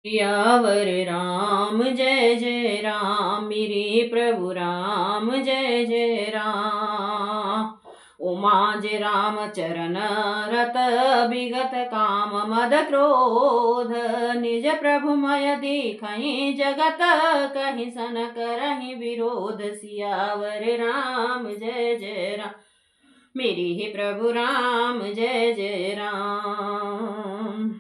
सियावर राम जय जय राम, मेरे प्रभु राम जय जय राम। उमाज राम चरण रत विगत काम मद क्रोध, निज प्रभु मय देखहि जगत कहि सन करहि विरोध। सियावर राम जय जय राम, मेरे ही प्रभु राम जय जय राम।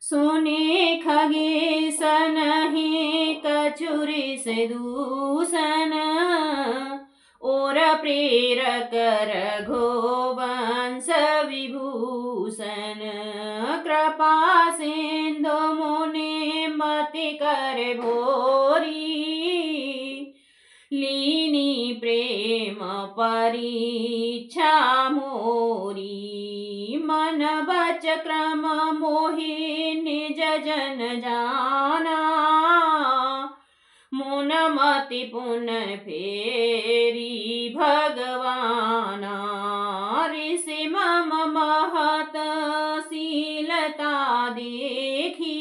सुने खगेसन ही कछुरी से दूषण, और प्रेरक रघुवंश विभूषण। कृपा सिंधु मुनि मति कर भोरी, लीनी प्रेम परीक्षा मोरी। मन बच क्रम मोहि निज जन जाना, मुन मति पुन फेरी भगवाना। ऋषि मम महत शीलता देखी,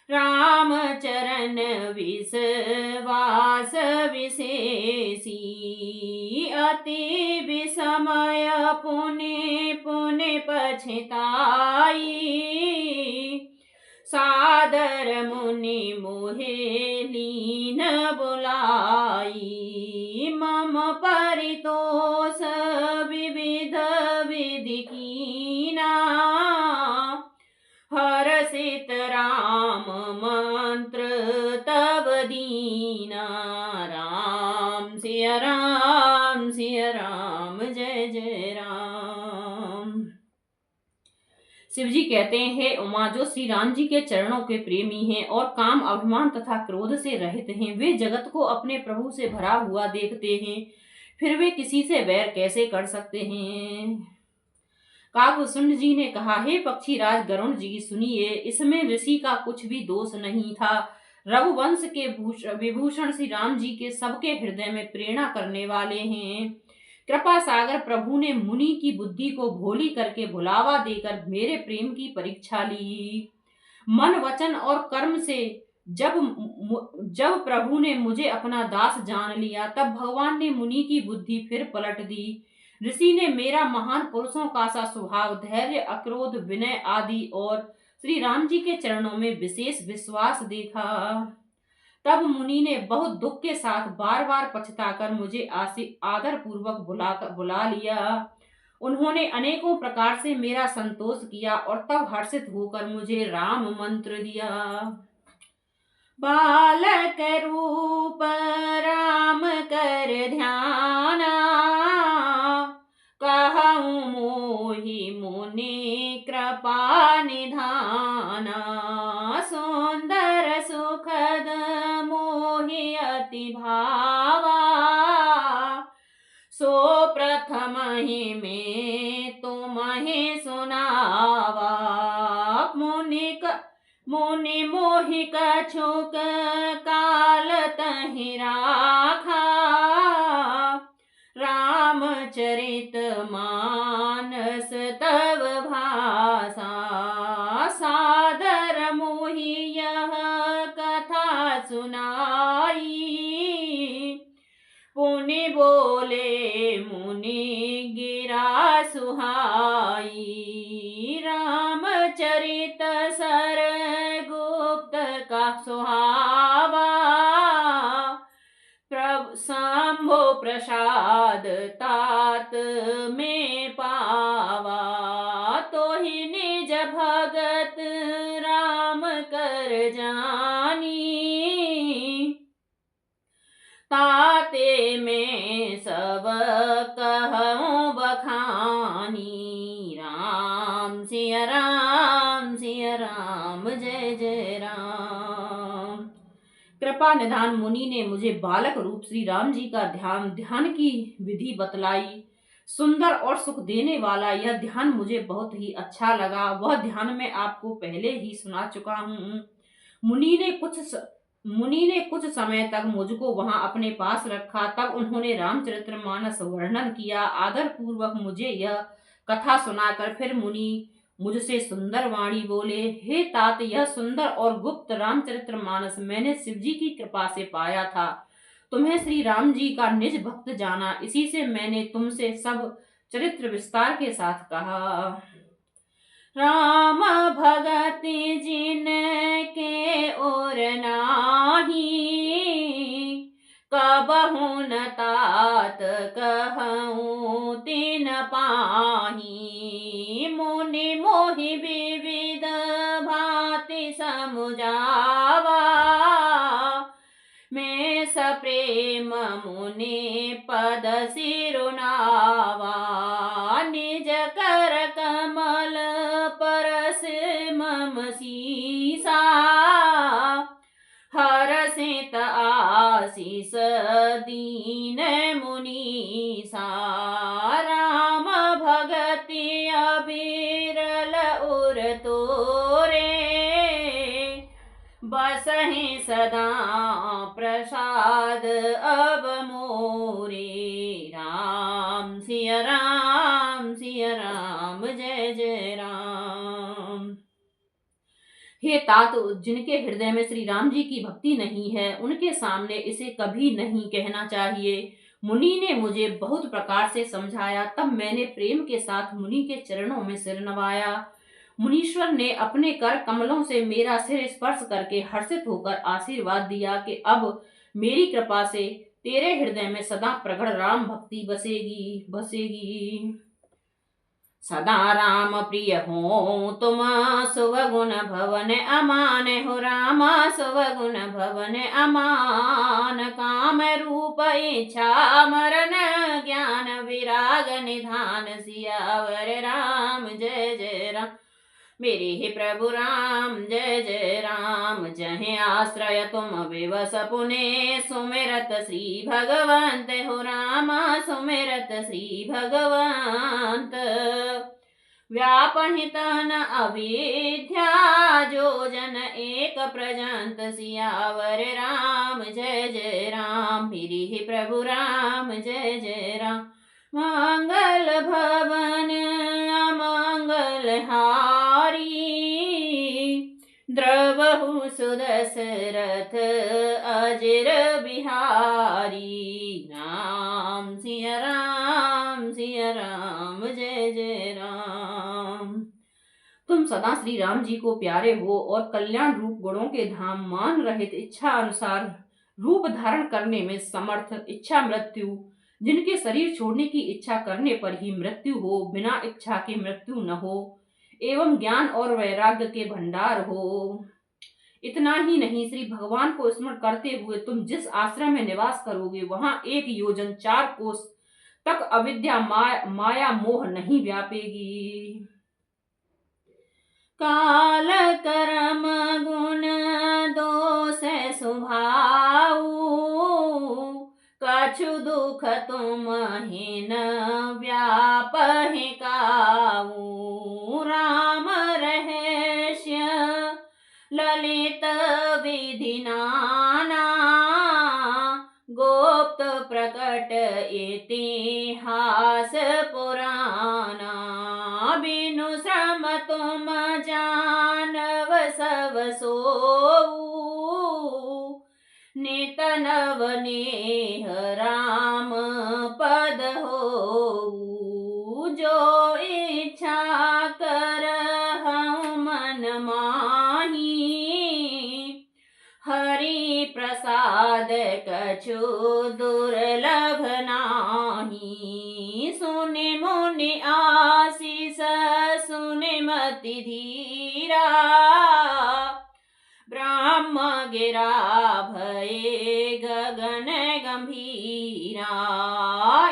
राम चरण विश्वास विशेषी। अति विस्मय पुनि पुनि पछताई, सादर मुनि मोहे लीन बुलाई। मम परितोष विविध विधि कीना, हर्षित राम मंत्र तब दीना। राम सिया राम जय जय राम। शिव जी कहते हैं, उमा जो श्री राम जी के चरणों के प्रेमी हैं और काम अभिमान तथा क्रोध से रहित हैं, वे जगत को अपने प्रभु से भरा हुआ देखते हैं, फिर वे किसी से वैर कैसे कर सकते हैं। काकभूषण जी ने कहा, हे पक्षीराज गरुण जी सुनिए, इसमें ऋषि का कुछ भी दोष नहीं था। रघुवंश के विभूषण श्री राम जी के सबके हृदय में प्रेरणा करने वाले हैं। कृपा सागर प्रभु ने मुनि की बुद्धि को भोली करके भुलावा देकर मेरे प्रेम की परीक्षा ली। मन वचन और कर्म से जब प्रभु ने मुझे अपना दास जान लिया, तब भगवान ने मुनि की बुद्धि फिर पलट दी। ऋषि ने मेरा महान पुरुषों का सा स्वभाव, धैर्य, अक्रोध, विनय आदि और श्री राम जी के चरणों में विशेष विश्वास देखा। तब मुनि ने बहुत दुख के साथ बार बार पछताकर मुझे आदर पूर्वक बुला लिया। उन्होंने अनेकों प्रकार से मेरा संतोष किया और तब हर्षित होकर मुझे राम मंत्र दिया। बालक रूप राम कर ध्याना, कहूँ मोहि मुनि कृपा निधाना। सुंदर सुखद मोहि अति भावा, सो प्रथम ही में तुम्हें सुनावा। मुनि मोहि कछुक काल तहि राखा, रामचरित मानस तव भाषा। सादर मोहि यह कथा सुनाई, पुनि बोले मुनि गिरा सुहाई। रामचरित सर गुप्त का सुहावा, शंभो प्रसाद तात में पावा। तो ही निज भगत राम कर जानी, ताते में सब कहूँ बखानी। राम सिया राम जय जय राम। कृपा निधान मुनि ने मुझे बालक रूप श्री राम जी का ध्यान की विधि बतलाई। सुंदर और सुख देने वाला यह ध्यान मुझे बहुत ही अच्छा लगा। वह ध्यान मैं आपको पहले ही सुना चुका हूँ। मुनि ने कुछ समय तक मुझको वहां अपने पास रखा। तब उन्होंने रामचरितमानस वर्णन किया। आदर पूर्वक मुझे यह कथा सुनाकर फिर मुनि मुझसे सुंदर वाणी बोले, हे तात, यह सुंदर और गुप्त रामचरित्र मानस मैंने शिव जी की कृपा से पाया था। तुम्हें श्री राम जी का निज भक्त जाना, इसी से मैंने तुमसे सब चरित्र विस्तार के साथ कहा। राम भगति जिन के और नाही, कबहु न तात कहूँ तिन पाही। मुनि मोहि विविध भांति समुझावा, मैं सप्रेम मुनि पद सिरुनावा। निज कर कमल परस मम सीसा, हरषित आशीष दीन मुनीसा। राम भगति अबिरल उर तोरे, बसहि सदा प्रसाद अब मोरे। राम सिया राम, सिया राम, जय जय राम। हे तात, जिनके हृदय में श्री राम जी की भक्ति नहीं है, उनके सामने इसे कभी नहीं कहना चाहिए। मुनि ने मुझे बहुत प्रकार से समझाया, तब मैंने प्रेम के साथ मुनि के चरणों में सिर नवाया। मुनीश्वर ने अपने कर कमलों से मेरा सिर स्पर्श करके हर्षित होकर आशीर्वाद दिया कि अब मेरी कृपा से तेरे हृदय में सदा प्रगढ़ राम भक्ति बसेगी बसेगी। सदा राम प्रिय हो तुम, सुवगुण भवन अमान हो रामा। सुवगुण भवन अमान, काम रूप इच्छा मरण ज्ञान विराग निधान। सियावर राम, जय जय राम, मेरे ही प्रभु राम, जय जय राम। जहे आश्रय तुम विवश पुने, सुमिरत श्री भगवंत हो रामा। सुमिरत श्री भगवंत, व्यापहित न अविद्या, जो जन एक प्रजंत। सियावर राम, जय जय राम, मेरे ही प्रभु राम, जय जय राम। मंगल भवन अमंगल हारी, द्रवहु सुदशरथ अजिर बिहारी। राम सिया राम, सिया राम, जय जय राम। तुम सदा श्री राम जी को प्यारे हो और कल्याण रूप गुणों के धाम मान रहित इच्छा अनुसार रूप धारण करने में समर्थ। इच्छा मृत्यु, जिनके शरीर छोड़ने की इच्छा करने पर ही मृत्यु हो, बिना इच्छा के मृत्यु न हो, एवं ज्ञान और वैराग्य के भंडार हो। इतना ही नहीं, श्री भगवान को स्मरण करते हुए तुम जिस आश्रम में निवास करोगे, वहां 1 योजन 4 कोस तक अविद्या माया मोह नहीं व्यापेगी। काल कर्म गुण दोष स्वभाव, कछु दुख तुम ही न व्यापहि काऊ। राम रहस्य ललित विधि नाना, गुप्त प्रकट इतिहास पुराना। बिनु श्रम तुम जानव सब सोऊ, नित नवनेह राम पद हो। जो इच्छा करहु मन माही, हरि प्रसाद कछु दुर्लभ नाही। सुनि मुनि आशीष सुनि मति धीरा, ब्रह्म गिरा भये गगन गंभीरा।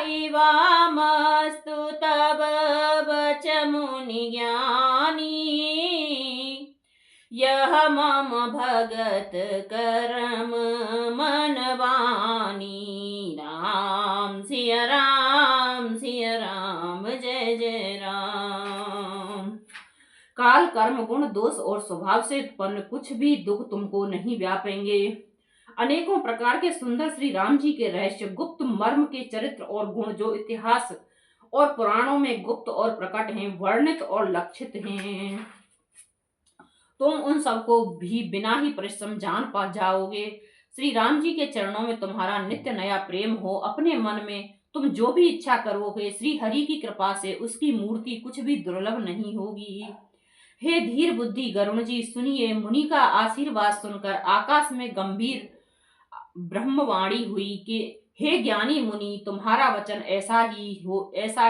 इवामस्तु तब बच मुनि ज्ञानी, यह मम भगत करम मन वाणी। राम सिया राम, सिया राम, जय जय राम। काल कर्म गुण दोष और स्वभाव से उत्पन्न कुछ भी दुख तुमको नहीं व्यापेंगे। अनेकों प्रकार के सुंदर श्री राम जी के रहस्य, गुप्त मर्म के चरित्र और गुण, जो इतिहास और पुराणों में गुप्त और प्रकट हैं, वर्णित और लक्षित हैं। तुम उन सबको भी बिना ही परिश्रम जान पा जाओगे। श्री राम जी के चरणों में तुम्हारा नित्य नया प्रेम हो। अपने मन में तुम जो भी इच्छा करोगे, श्री हरि की कृपा से उसकी मूर्ति कुछ भी दुर्लभ नहीं होगी। हे धीर बुद्धि गरुण जी, सुनिए। मुनि का आशीर्वाद सुनकर आकाश में गंभीर ब्रह्मवाणी हुई कि हे ज्ञानी मुनि, तुम्हारा वचन ऐसा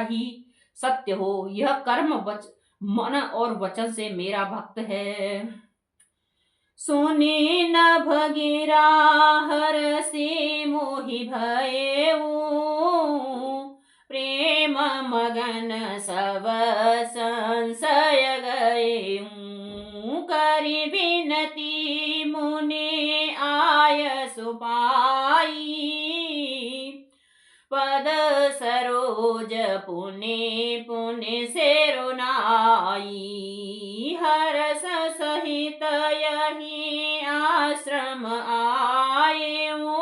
ही सत्य हो। यह कर्म मन और वचन से मेरा भक्त है। सुने नभ गिरा हर से मोहि भयऊ, प्रेम मगन सब संशय गएऊ। करि विनती मुनि आय सुपाई, पद सरोज पुनि पुनि सिरुनाई। हरस सहित यही आश्रम आएऊ,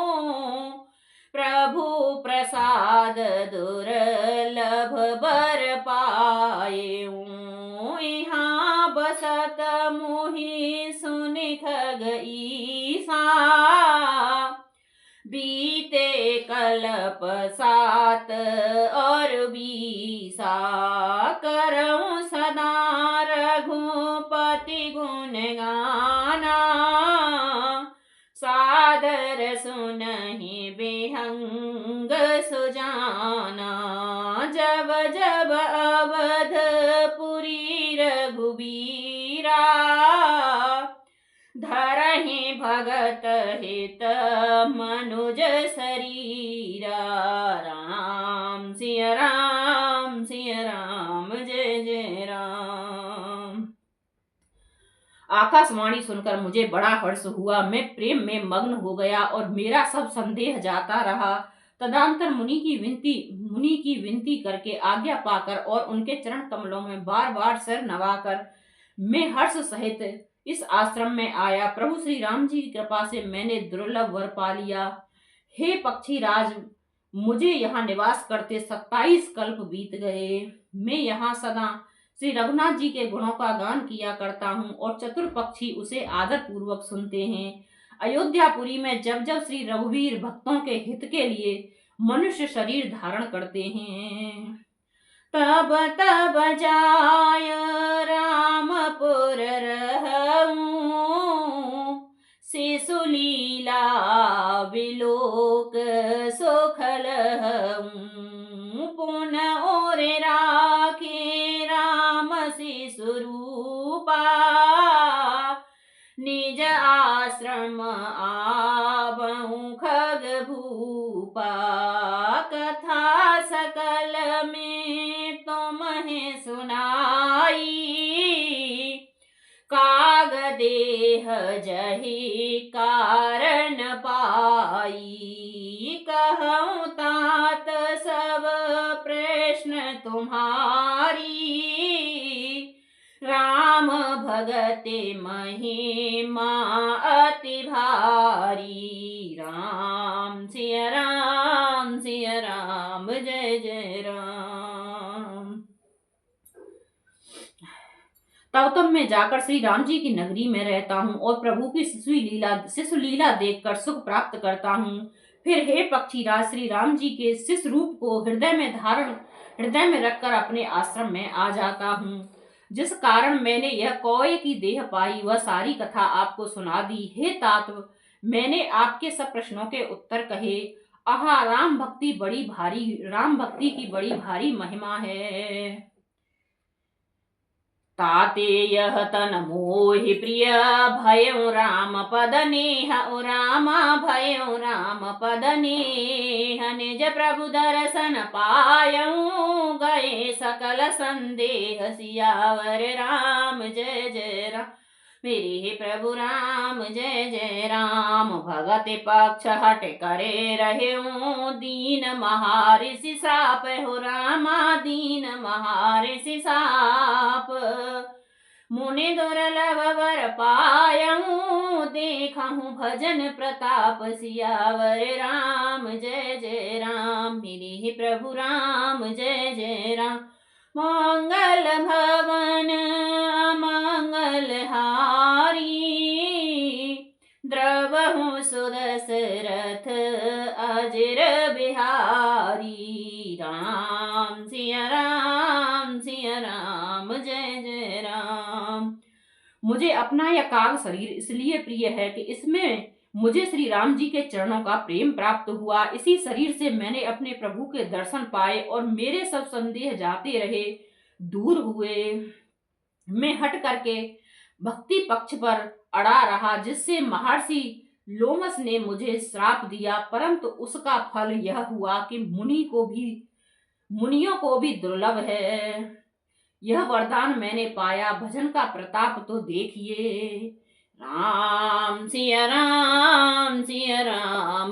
प्रभु प्रसाद दुर्लभ बर पाएऊ। यहाँ बसत मोहि सुनि खग ईसा, बीते कल्प 7 और 20। करऊं सदा रघुपति गुण गाना, सादर सुनहि बिहंग सुजाना। जब जब अवधपुरी रघुबीरा, धरहि भगत हित मनुज शरीरा। राम सिया राम जय जय राम। आकाशवाणी सुनकर मुझे बड़ा हर्ष हुआ। मैं प्रेम में मग्न हो गया और मेरा सब संदेह जाता रहा। तदंतर मुनि की विनती करके आज्ञा पाकर और उनके चरण कमलों में बार बार सिर नवाकर मैं हर्ष सहित इस आश्रम में आया। प्रभु श्री राम जी की कृपा से मैंने दुर्लभ वर पा लिया। हे पक्षी राज, मुझे यहाँ निवास करते 27 कल्प बीत गए। मैं यहाँ सदा श्री रघुनाथ जी के गुणों का गान किया करता हूँ और चतुर पक्षी उसे आदर पूर्वक सुनते हैं। अयोध्यापुरी में जब जब श्री रघुवीर भक्तों के हित के लिए मनुष्य शरीर धारण करते हैं, तब तब जाय रामपुर रहूं, शिशुलीला विलोक सुखल हूं। पुनः ओरे राखे राम शिशु रूपा, निज आश्रम आबहूं खग भूपा। कथा सकल में तुम्हें सुनाई, काग देह जही कारण पाई। कहूं तात सब प्रश्न तुम्हारी, राम भगते महिमा अति भारी। राम सिया राम जय जय राम। तब मैं जाकर श्री राम जी की नगरी में रहता हूँ और प्रभु की शिशु लीला देखकर सुख प्राप्त करता हूँ। फिर हे पक्षीराज, श्री राम जी के शिशु रूप को हृदय में रखकर अपने आश्रम में आ जाता हूँ। जिस कारण मैंने यह कौए की देह पाई वह सारी कथा आपको सुना दी। हे तात, मैंने आपके सब प्रश्नों के उत्तर कहे। आहा, राम भक्ति की बड़ी भारी महिमा है। ताते यह तन मोहि प्रिय, भयउ राम पद नेह। भयउ राम पद नेह, निज प्रभु दर्शन पायऊ। गए सकल संदेह सियावर राम जय जय राम। मेरे हे प्रभु राम जय जय राम। भगत पक्ष हट करे रहेऊ, दीन महारिषि साप हो रामा। दीन महारिषि साप, मुनि दुर्लभ वर पायऊ। देखा हूँ भजन प्रताप सियावर राम जय जय राम, मेरे हे प्रभु राम जय जय राम। मंगल भवन अमंगल हारी, द्रवहु सुदशरथ अजर बिहारी। राम सिया राम जय जय राम। मुझे अपना यह काग शरीर इसलिए प्रिय है कि इसमें मुझे श्री राम जी के चरणों का प्रेम प्राप्त हुआ। इसी शरीर से मैंने अपने प्रभु के दर्शन पाए और मेरे सब संदेह जाते रहे, दूर हुए। मैं हट करके भक्ति पक्ष पर अड़ा रहा, जिससे महर्षि लोमस ने मुझे श्राप दिया, परंतु उसका फल यह हुआ कि मुनियों को भी दुर्लभ है। यह वरदान मैंने पाया, भजन का प्रताप तो देखिए। राम सिया राम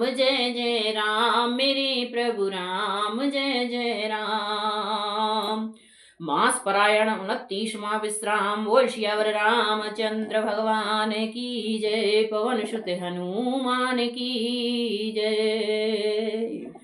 जय जय राम, मेरे प्रभु राम जय जय राम। मास परायण 29वां विश्राम। बोल श्यावर रामचंद्र भगवान की जय, पवन सुत हनुमान की जय।